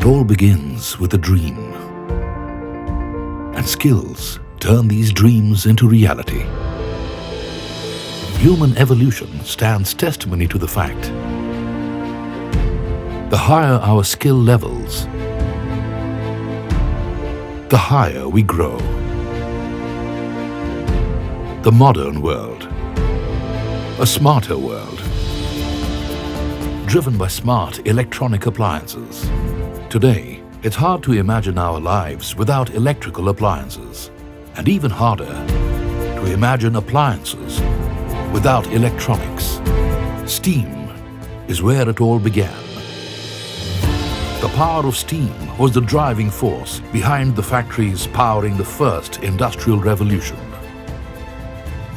It all begins with a dream. And skills turn these dreams into reality. Human evolution stands testimony to the fact. The higher our skill levels, the higher we grow. The modern world, a smarter world, driven by smart electronic appliances. Today, it's hard to imagine our lives without electrical appliances, and even harder to imagine appliances without electronics. Steam is where it all began. The power of steam was the driving force behind the factories powering the first industrial revolution.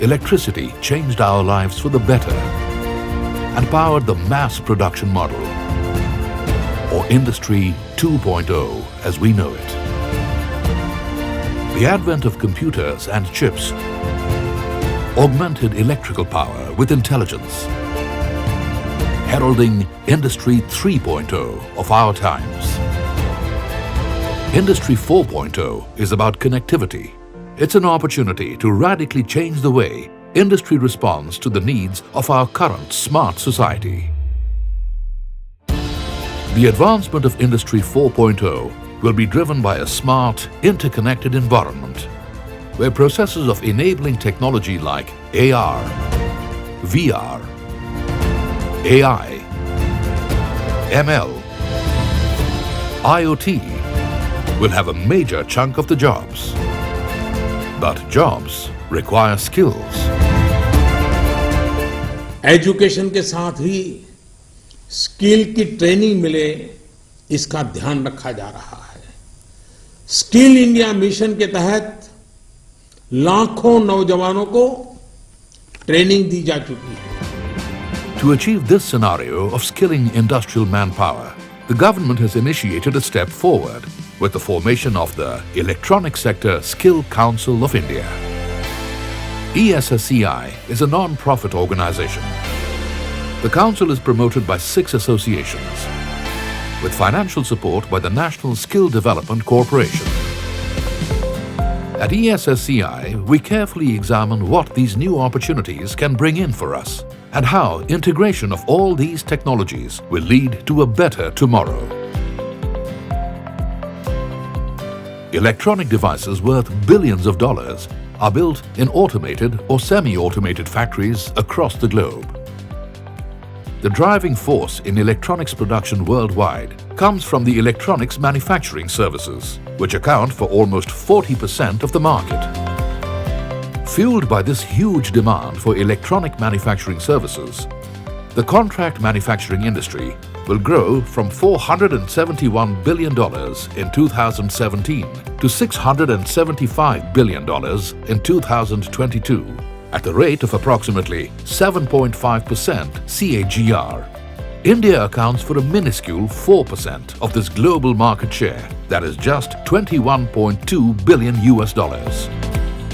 Electricity changed our lives for the better and powered the mass production model, or Industry 2.0 as we know it. The advent of computers and chips augmented electrical power with intelligence, heralding Industry 3.0 of our times. Industry 4.0 is about connectivity. It's an opportunity to radically change the way industry responds to the needs of our current smart society. The advancement of Industry 4.0 will be driven by a smart, interconnected environment where processes of enabling technology like AR, VR, AI, ML, IoT will have a major chunk of the jobs. But jobs require skills. Education के साथ ही skill की training मिले, इसका ध्यान रखा जा रहा है। स्किल इंडिया मिशन के तहत लाखों नौजवानों को ट्रेनिंग दी जा चुकी है। To achieve this scenario of skilling industrial manpower, the government has initiated a step forward with the formation of the Electronic Sector Skill Council of India. ESSCI is a non-profit organization. The council is promoted by 6 associations with financial support by the National Skill Development Corporation. At ESSCI, we carefully examine what these new opportunities can bring in for us and how integration of all these technologies will lead to a better tomorrow. Electronic devices worth billions of dollars are built in automated or semi-automated factories across the globe. The driving force in electronics production worldwide comes from the electronics manufacturing services, which account for almost 40% of the market. Fueled by this huge demand for electronic manufacturing services, the contract manufacturing industry will grow from $471 billion in 2017 to $675 billion in 2022 at the rate of approximately 7.5% CAGR. India accounts for a minuscule 4% of this global market share, that is just $21.2 billion.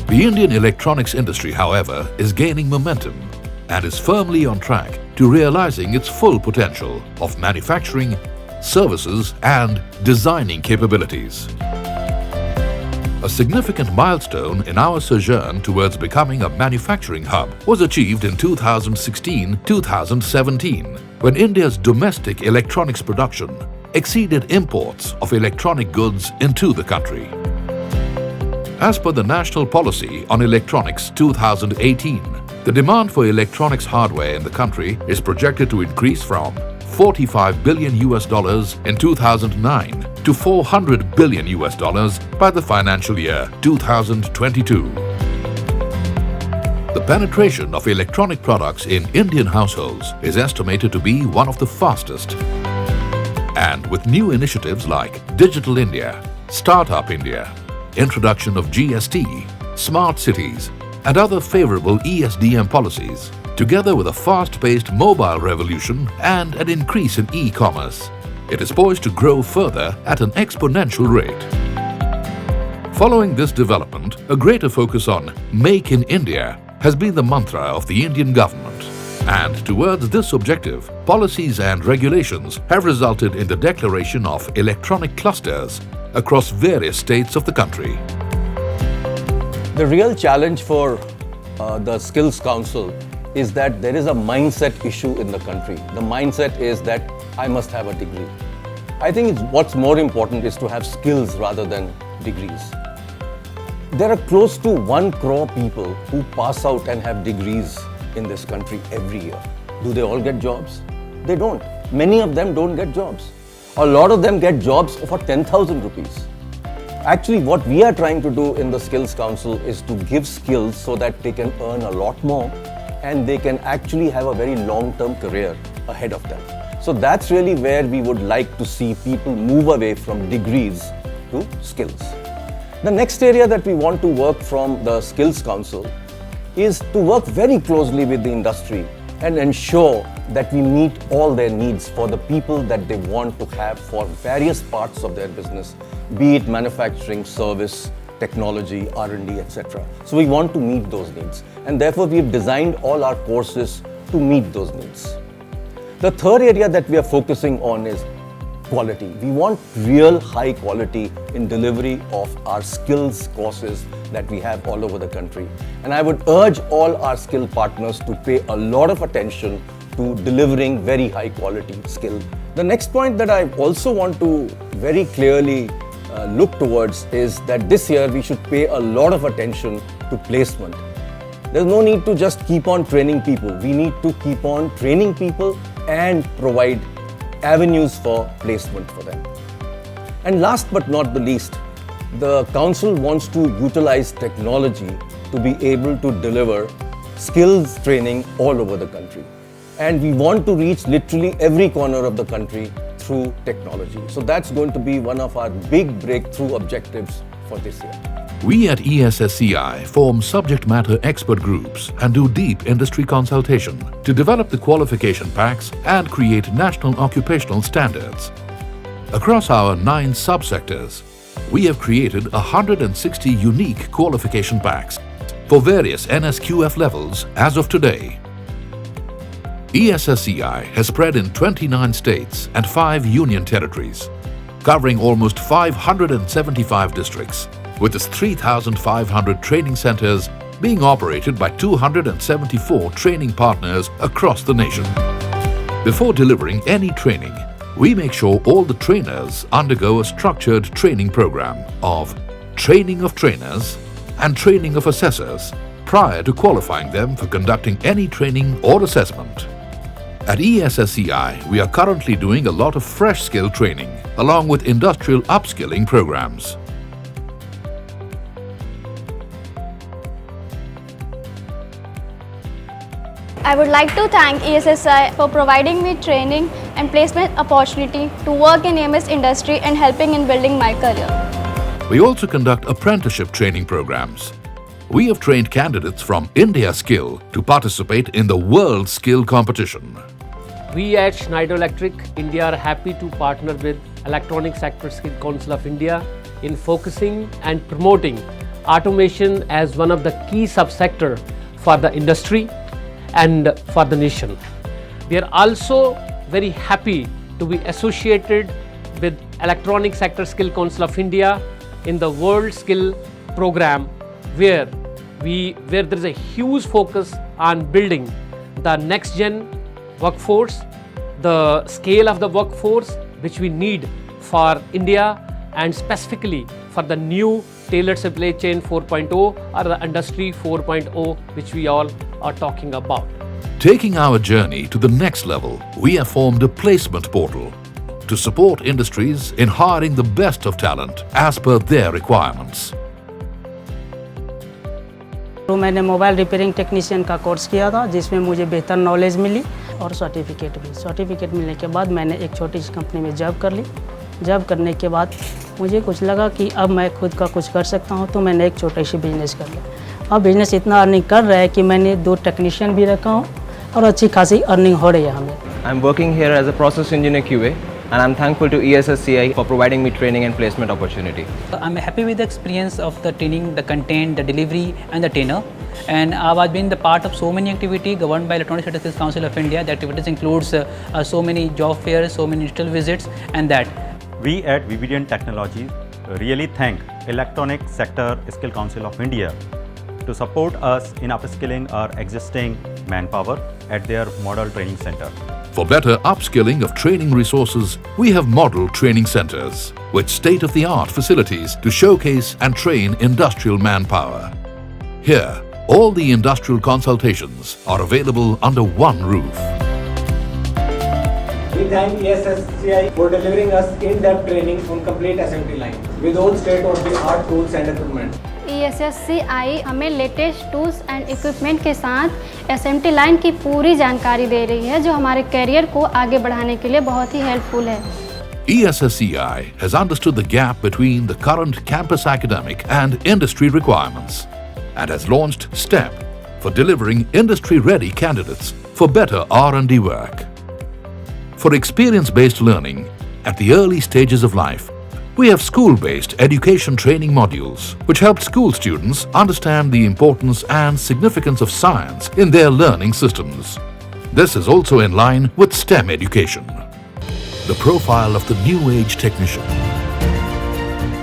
The Indian electronics industry, however, is gaining momentum and is firmly on track to realizing its full potential of manufacturing, services and designing capabilities. A significant milestone in our sojourn towards becoming a manufacturing hub was achieved in 2016-2017 when India's domestic electronics production exceeded imports of electronic goods into the country. As per the National Policy on Electronics 2018, the demand for electronics hardware in the country is projected to increase from $45 billion in 2009 to $400 billion by the financial year 2022. The penetration of electronic products in Indian households is estimated to be one of the fastest. And with new initiatives like Digital India, Startup India, introduction of GST, smart cities, and other favorable ESDM policies, together with a fast-paced mobile revolution and an increase in e-commerce, it is poised to grow further at an exponential rate. Following this development, a greater focus on Make in India has been the mantra of the Indian government. And towards this objective, policies and regulations have resulted in the declaration of electronic clusters across various states of the country. The real challenge for the Skills Council is that there is a mindset issue in the country. The mindset is that I must have a degree. I think what's more important is to have skills rather than degrees. There are close to 1 crore people who pass out and have degrees in this country every year. Do they all get jobs? They don't. Many of them don't get jobs. A lot of them get jobs for 10,000 rupees. Actually, what we are trying to do in the Skills Council is to give skills so that they can earn a lot more and they can actually have a very long-term career ahead of them. So that's really where we would like to see people move away from degrees to skills. The next area that we want to work from the Skills Council is to work very closely with the industry and ensure that we meet all their needs for the people that they want to have for various parts of their business, be it manufacturing, service, technology, R&D, etc. So we want to meet those needs, and therefore we've designed all our courses to meet those needs. The third area that we are focusing on is quality. We want real high quality in delivery of our skills courses that we have all over the country. And I would urge all our skill partners to pay a lot of attention to delivering very high quality skill. The next point that I also want to very clearly look towards is that this year we should pay a lot of attention to placement. There's no need to just keep on training people. We need to keep on training people and provide avenues for placement for them. And last but not the least, the council wants to utilize technology to be able to deliver skills training all over the country. And we want to reach literally every corner of the country through technology. So that's going to be one of our big breakthrough objectives for this year. We at ESSCI form subject matter expert groups and do deep industry consultation to develop the qualification packs and create national occupational standards. Across our 9 subsectors, we have created 160 unique qualification packs for various NSQF levels as of today. ESSCI has spread in 29 states and 5 union territories, covering almost 575 districts, with its 3,500 training centers being operated by 274 training partners across the nation. Before delivering any training, we make sure all the trainers undergo a structured training program of training of trainers and training of assessors prior to qualifying them for conducting any training or assessment. At ESSCI, we are currently doing a lot of fresh skill training along with industrial upskilling programs. I would like to thank ESSCI for providing me training and placement opportunity to work in EMS industry and helping in building my career. We also conduct apprenticeship training programs. We have trained candidates from India Skill to participate in the World Skill Competition. We at Schneider Electric India are happy to partner with Electronic Sector Skill Council of India in focusing and promoting automation as one of the key subsector for the industry and for the nation. We are also very happy to be associated with Electronic Sector Skill Council of India in the World Skill Program, where there is a huge focus on building the next gen workforce, the scale of the workforce which we need for India, and specifically for the new tailored supply chain 4.0 or the industry 4.0 which we all are talking about. Taking our journey to the next level, we have formed a placement portal to support industries in hiring the best of talent as per their requirements. तो मैंने mobile repairing technician का course किया था जिसमें मुझे बेहतर knowledge मिली और certificate मिलने के बाद मैंने एक छोटी सी कंपनी में जॉब कर ली। जॉब करने के बाद मुझे कुछ लगा कि अब मैं खुद का कुछ कर सकता हूं, तो मैंने एक छोटा सी बिजनेस कर लिया। अब बिजनेस इतना अर्निंग कर रहा है कि मैंने 2 टेक्नीशियन भी रखा हूं और अच्छी खासी अर्निंग हो रही है हमें। I'm working here as a process engineer QA and I'm thankful to ESSCI for providing me training and placement opportunity. I'm happy with the experience of the training, the content, the delivery and the trainer. And I've been the part of so many activities governed by Electronic Statistics Council of India. The activities includes so many job fairs, so many digital visits and that. We at Vividian Technologies really thank Electronic Sector Skill Council of India to support us in upskilling our existing manpower at their model training center. For better upskilling of training resources, we have model training centers with state-of-the-art facilities to showcase and train industrial manpower. Here, all the industrial consultations are available under one roof. We thank ESSCI for delivering us in-depth training on complete SMT line with all state-of-the-art tools and equipment. ESSCI हमें latest tools and equipment के साथ SMT line की पूरी जानकारी दे रही है जो हमारे करियर को आगे बढ़ाने के लिए बहुत ही हेल्पफुल है. ESSCI has understood the gap between the current campus academic and industry requirements and has launched STEP for delivering industry-ready candidates for better R&D work. For experience-based learning at the early stages of life, we have school-based education training modules which help school students understand the importance and significance of science in their learning systems. This is also in line with STEM education. The profile of the new age technician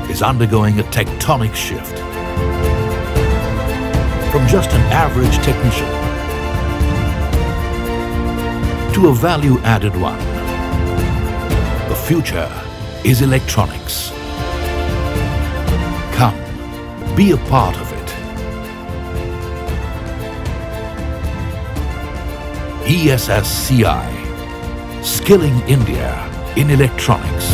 is undergoing a tectonic shift. From just an average technician to a value-added one. The future is electronics. Come, be a part of it. ESSCI, skilling India in electronics.